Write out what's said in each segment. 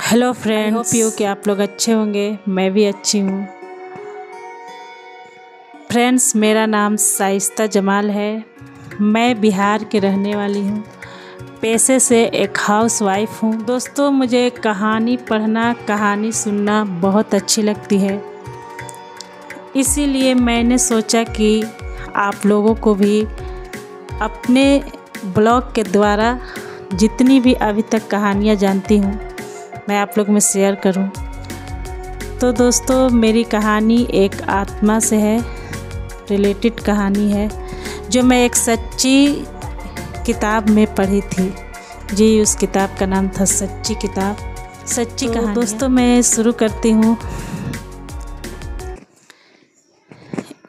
Hello friends, hope you कि आप लोग अच्छे होंगे। मैं भी अच्छी हूँ। फ्रेंड्स, मेरा नाम शाइस्ता जमाल है। मैं बिहार के रहने वाली हूँ। पेशे से एक हाउसवाइफ हूँ। दोस्तों, मुझे कहानी पढ़ना, कहानी सुनना बहुत अच्छी लगती है। इसीलिए मैंने सोचा कि आप लोगों को भी अपने ब्लॉग के द्वारा जितनी भी अभी तक कहानियाँ जानती हूँ मैं आप लोग में शेयर करूं। तो दोस्तों, मेरी कहानी एक आत्मा से है रिलेटेड कहानी है, जो मैं एक सच्ची किताब में पढ़ी थी। जी, उस किताब का नाम था सच्ची किताब, सच्ची कहानी। दोस्तों, मैं शुरू करती हूँ।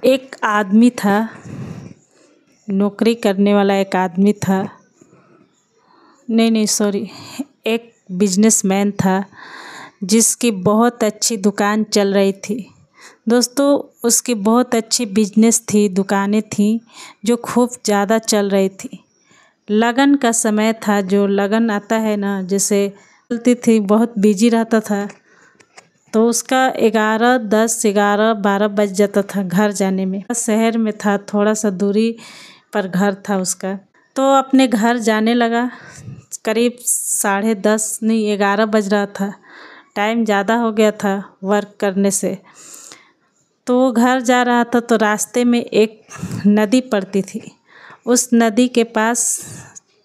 एक आदमी था, नौकरी करने वाला एक आदमी था। एक बिजनेसमैन था जिसकी बहुत अच्छी दुकान चल रही थी। दोस्तों, उसकी बहुत अच्छी बिजनेस थी, दुकानें थी जो खूब ज़्यादा चल रही थी। लगन का समय था, जो लगन आता है ना, जैसे चलती थी, बहुत बिजी रहता था। तो उसका 11, 10, 11, 12 बज जाता था घर जाने में। शहर में था, थोड़ा सा दूरी पर घर था उसका। तो अपने घर जाने लगा। करीब 10:30 नहीं 11 बज रहा था। टाइम ज़्यादा हो गया था वर्क करने से। तो वो घर जा रहा था तो रास्ते में एक नदी पड़ती थी। उस नदी के पास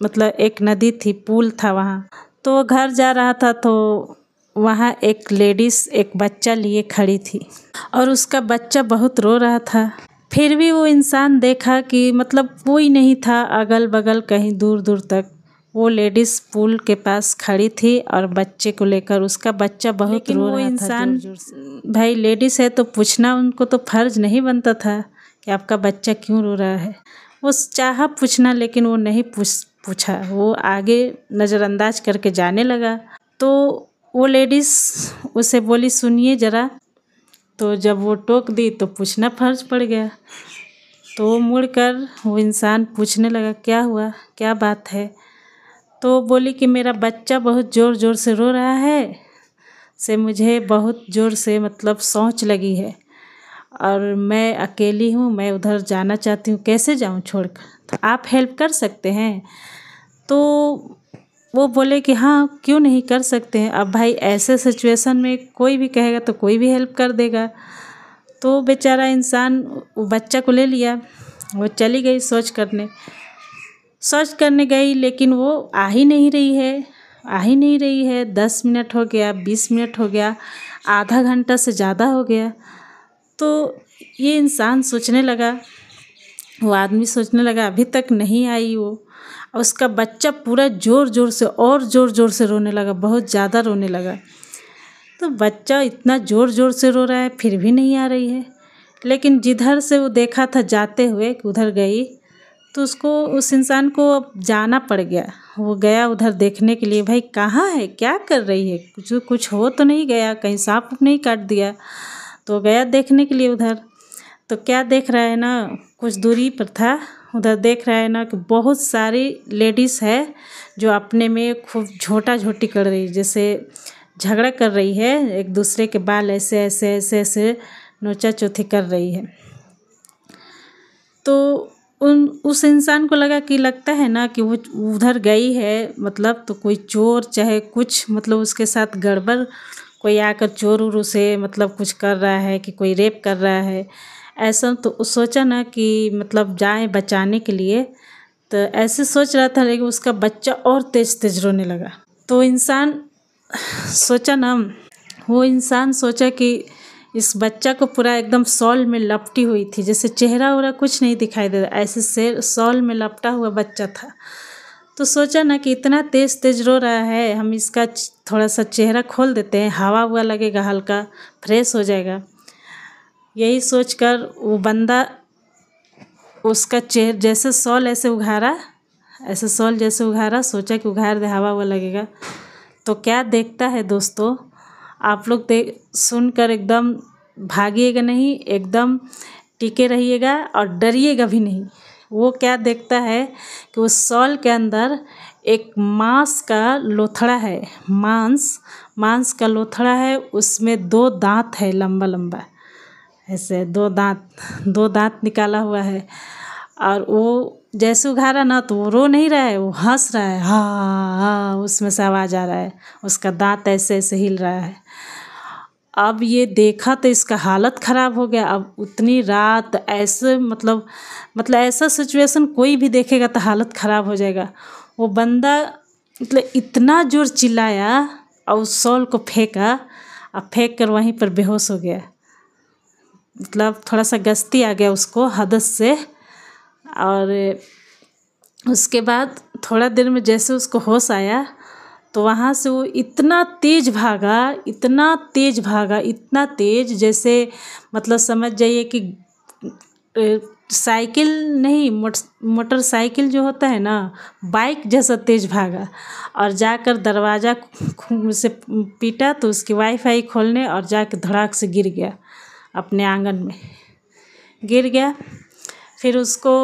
एक नदी थी, पुल था वहाँ। तो वो घर जा रहा था तो वहाँ एक लेडीज़ एक बच्चा लिए खड़ी थी और उसका बच्चा बहुत रो रहा था। फिर भी वो इंसान देखा कि कोई नहीं था अगल बगल, कहीं दूर दूर तक। वो लेडीज़ पुल के पास खड़ी थी और बच्चे को लेकर, उसका बच्चा बहुत रो रहा था। इंसान जोर से, भाई लेडीज़ है तो पूछना उनको तो फ़र्ज नहीं बनता था कि आपका बच्चा क्यों रो रहा है। वो चाहा पूछना, लेकिन वो नहीं पूछा। वो आगे नज़रअंदाज करके जाने लगा। तो वो लेडीज़ उसे बोली, सुनिए ज़रा। तो जब वो टोक दी तो पूछना फ़र्ज पड़ गया। तो वो मुड़कर वो इंसान पूछने लगा, क्या हुआ, क्या बात है। तो बोली कि मेरा बच्चा बहुत ज़ोर ज़ोर से रो रहा है, मुझे बहुत ज़ोर से सोच लगी है और मैं अकेली हूँ, मैं उधर जाना चाहती हूँ, कैसे जाऊँ छोड़कर, तो आप हेल्प कर सकते हैं। तो वो बोले कि हाँ, क्यों नहीं कर सकते हैं। अब भाई ऐसे सिचुएशन में कोई भी कहेगा तो कोई भी हेल्प कर देगा। तो बेचारा इंसान वो बच्चा को ले लिया। वो चली गई सोच करने गई, लेकिन वो आ ही नहीं रही है। 10 मिनट हो गया, 20 मिनट हो गया, आधा घंटा से ज़्यादा हो गया। तो ये इंसान सोचने लगा, वो आदमी सोचने लगा अभी तक नहीं आई वो। उसका बच्चा पूरा ज़ोर ज़ोर से रोने लगा, बहुत ज़्यादा रोने लगा। तो बच्चा इतना ज़ोर ज़ोर से रो रहा है, फिर भी नहीं आ रही है। लेकिन जिधर से वो देखा था जाते हुए कि उधर गई, तो उस इंसान को अब जाना पड़ गया। वो गया उधर देखने के लिए, भाई कहाँ है, क्या कर रही है, कुछ हो तो नहीं गया, कहीं सांप नहीं काट दिया। तो गया देखने के लिए उधर। तो क्या देख रहा है ना, कुछ दूरी पर था, उधर देख रहा है ना कि बहुत सारी लेडीज़ है जो अपने में खूब झोटा झोटी कर रही, जैसे झगड़ा कर रही है, एक दूसरे के बाल ऐसे ऐसे ऐसे ऐसे नोचा चोथी कर रही है। तो उस इंसान को लगा कि लगता है ना कि वो उधर गई है, तो कोई चोर चाहे कुछ उसके साथ गड़बड़, कोई आकर चोर उर उसे कुछ कर रहा है, कि कोई रेप कर रहा है ऐसा। तो सोचा ना कि जाए बचाने के लिए। तो ऐसे सोच रहा था, लेकिन उसका बच्चा और तेज तेज रोने लगा। तो वो इंसान सोचा कि इस बच्चा को पूरा एकदम शॉल में लपटी हुई थी, जैसे चेहरा वगैरह कुछ नहीं दिखाई दे रहा, ऐसे शॉल में लपटा हुआ बच्चा था। तो सोचा ना कि इतना तेज तेज रो रहा है, हम इसका थोड़ा सा चेहरा खोल देते हैं, हवा हुआ लगेगा, हल्का फ्रेश हो जाएगा। यही सोचकर वो बंदा उसका चेहरा जैसे शॉल ऐसे उघारा, सोचा कि उघार दे, हवा हुआ लगेगा। तो क्या देखता है दोस्तों, आप लोग सुनकर एकदम भागिएगा नहीं, एकदम टिके रहिएगा और डरिएगा भी नहीं। वो क्या देखता है कि उस शॉल के अंदर एक मांस का लोथड़ा है, मांस का लोथड़ा है, उसमें 2 दांत है लंबा लंबा, ऐसे 2 दांत निकाला हुआ है। और वो जैसे उघाड़ा ना तो वो रो नहीं रहा है, वो हंस रहा है, हाँ हाँ, उसमें से आवाज़ आ रहा है, उसका दांत ऐसे ऐसे हिल रहा है। अब ये देखा तो इसका हालत ख़राब हो गया। अब उतनी रात ऐसे मतलब ऐसा सिचुएशन कोई भी देखेगा तो हालत ख़राब हो जाएगा। वो बंदा मतलब इतना जोर चिल्लाया और उस शॉल को फेंका और फेंक कर वहीं पर बेहोश हो गया। मतलब थोड़ा सा गस्ती आ गया उसको हदस से। और उसके बाद थोड़ा देर में जैसे उसको होश आया तो वहाँ से वो इतना तेज़ भागा, इतना तेज़ जैसे मतलब समझ जाइए कि साइकिल नहीं, मोटरसाइकिल जो होता है ना, बाइक जैसा तेज़ भागा। और जाकर दरवाज़ा से पीटा तो उसकी वाईफाई खोलने, और जाकर धड़ाक से गिर गया, अपने आंगन में गिर गया। फिर उसको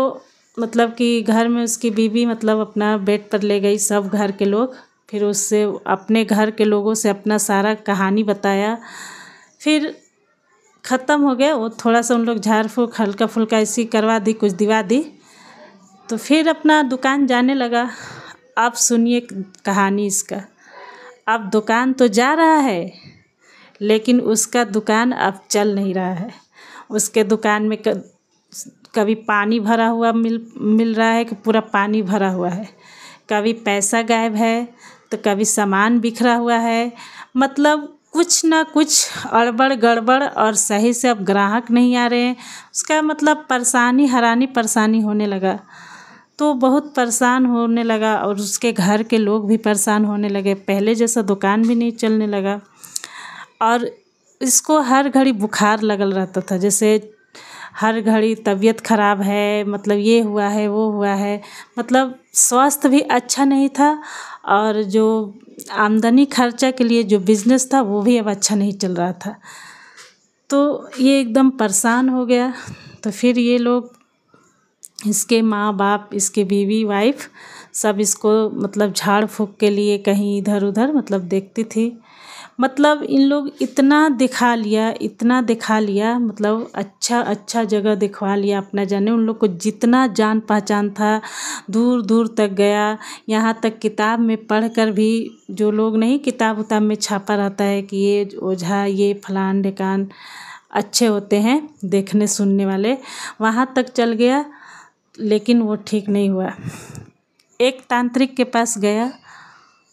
मतलब कि घर में उसकी बीवी मतलब अपना बेड पर ले गई, सब घर के लोग। फिर उससे अपने घर के लोगों से अपना सारा कहानी बताया। फिर ख़त्म हो गया वो। थोड़ा सा उन लोग झाड़ फूँक हल्का फुल्का ऐसी करवा दी, कुछ दिवा दी, तो फिर अपना दुकान जाने लगा। अब सुनिए कहानी इसका। अब दुकान तो जा रहा है, लेकिन उसका दुकान अब चल नहीं रहा है। उसके दुकान में कभी पानी भरा हुआ मिल रहा है कि पूरा पानी भरा हुआ है, कभी पैसा गायब है, तो कभी सामान बिखरा हुआ है। मतलब कुछ ना कुछ अड़बड़ गड़बड़, और सही से अब ग्राहक नहीं आ रहे हैं। उसका मतलब परेशानी होने लगा। तो बहुत परेशान होने लगा, और उसके घर के लोग भी परेशान होने लगे। पहले जैसा दुकान भी नहीं चलने लगा। और इसको हर घड़ी बुखार लगल रहता था, जैसे हर घड़ी तबीयत ख़राब है, मतलब ये हुआ है वो हुआ है। मतलब स्वास्थ्य भी अच्छा नहीं था, और जो आमदनी खर्चा के लिए जो बिज़नेस था वो भी अब अच्छा नहीं चल रहा था। तो ये एकदम परेशान हो गया। तो फिर ये लोग, इसके माँ बाप, इसके बीवी वाइफ, सब इसको मतलब झाड़ फूँक के लिए कहीं इधर उधर मतलब देखती थी। मतलब इन लोग इतना दिखा लिया, मतलब अच्छा जगह दिखवा लिया अपना। जाने उन लोग को जितना जान पहचान था दूर दूर तक गया। यहाँ तक किताब में पढ़कर भी, जो लोग नहीं किताब उताब में छापा रहता है कि ये ओझा, ये फलान ढिकान अच्छे होते हैं देखने सुनने वाले, वहाँ तक चल गया, लेकिन वो ठीक नहीं हुआ। एक तांत्रिक के पास गया,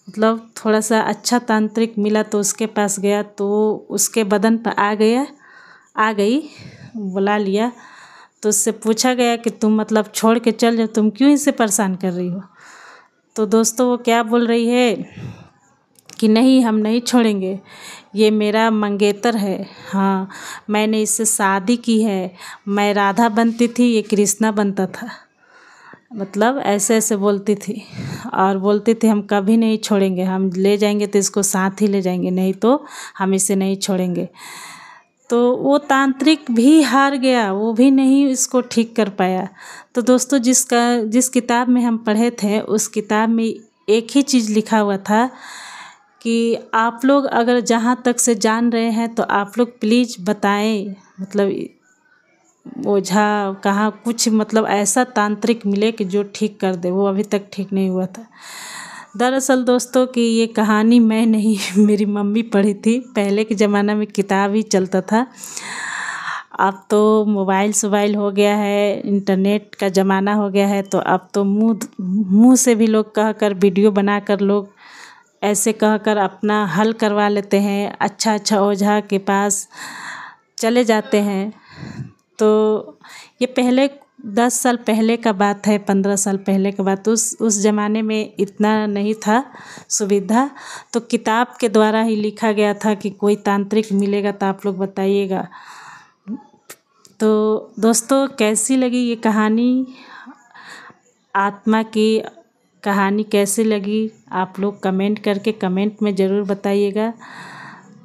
मतलब थोड़ा सा अच्छा तांत्रिक मिला तो उसके पास गया, तो उसके बदन पर आ गई, बुला लिया। तो उससे पूछा गया कि तुम मतलब छोड़ के चल जाओ, तुम क्यों इसे परेशान कर रही हो। तो दोस्तों वो क्या बोल रही है कि नहीं, हम नहीं छोड़ेंगे, ये मेरा मंगेतर है, हाँ मैंने इससे शादी की है, मैं राधा बनती थी, ये कृष्णा बनता था। मतलब ऐसे ऐसे बोलती थी, और बोलती थी हम कभी नहीं छोड़ेंगे, हम ले जाएंगे तो इसको साथ ही ले जाएंगे, नहीं तो हम इसे नहीं छोड़ेंगे। तो वो तांत्रिक भी हार गया, वो भी नहीं इसको ठीक कर पाया। तो दोस्तों जिस किताब में हम पढ़े थे, उस किताब में एक ही चीज़ लिखा हुआ था कि आप लोग अगर जहाँ तक से जान रहे हैं तो आप लोग प्लीज़ बताएं, मतलब ओझा कहाँ कुछ मतलब ऐसा तांत्रिक मिले कि जो ठीक कर दे। वो अभी तक ठीक नहीं हुआ था। दरअसल दोस्तों कि ये कहानी मैं नहीं, मेरी मम्मी पढ़ी थी। पहले के ज़माना में किताब ही चलता था। अब तो मोबाइल हो गया है, इंटरनेट का ज़माना हो गया है, तो अब तो मुँह से भी लोग कहकर वीडियो बनाकर लोग ऐसे कहकर अपना हल करवा लेते हैं। अच्छा ओझा के पास चले जाते हैं। तो ये पहले 10 साल पहले का बात है, 15 साल पहले का बात। उस ज़माने में इतना नहीं था सुविधा, तो किताब के द्वारा ही लिखा गया था कि कोई तांत्रिक मिलेगा तो आप लोग बताइएगा। तो दोस्तों कैसी लगी ये कहानी, आत्मा की कहानी कैसी लगी, आप लोग कमेंट में ज़रूर बताइएगा।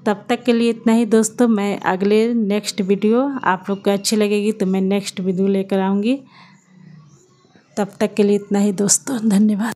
तब तक के लिए इतना ही दोस्तों। मैं अगले नेक्स्ट वीडियो आप लोग को अच्छी लगेगी तो मैं नेक्स्ट वीडियो लेकर आऊँगी। तब तक के लिए इतना ही दोस्तों, धन्यवाद।